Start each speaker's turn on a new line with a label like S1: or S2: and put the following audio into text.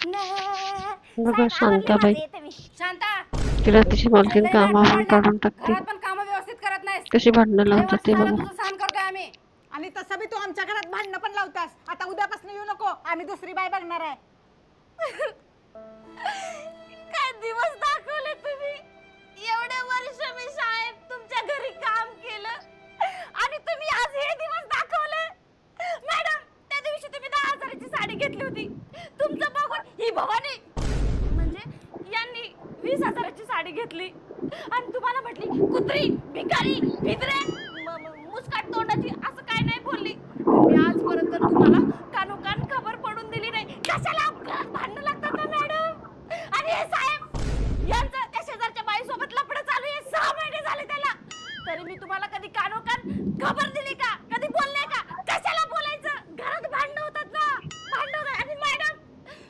S1: बघा शांताबाई,
S2: येते मी. शांता,
S1: तिला तिची मालकीण
S2: लय नाटकं
S1: कामावरून
S2: वाढल्यात.
S1: काढून टाकते.
S2: घरात पण काम व्यवस्थित करत नाहीस.
S1: कशी भांडणं
S2: लय
S1: लावतात
S2: वर्ष
S1: ते
S2: झालं
S1: बघा.
S2: तुझं सहन करतोय आम्ही.
S3: आणि तसं बी तू आमच्या घरात भांडणं पण लावतास. आता उद्यापासून येऊ नको, आम्ही दुसरी बाई बघणार आहे.
S2: काय दिवस दाखवले तुम्ही. एवढे वर्ष मी शाळेत तुमच्या घरी काम केलं आणि तुम्ही आज हे दिवस दाखवले. मॅडम, त्या दिवशी तुम्ही 10,000ची साडी घेतली होती. तुमचं बघून ही भवानी म्हणजे यांनी 20,000ची साडी घेतली आणि तुम्हाला म्हटली कुत्री, भिकारी, भित्रे, मुस्काट तोंडाची, असं काय नाही बोलली. मी आजपर्यंत तुम्हाला कानोकान खबर पडून दिली नाही. कशाला घरात भांडणं लागतात ना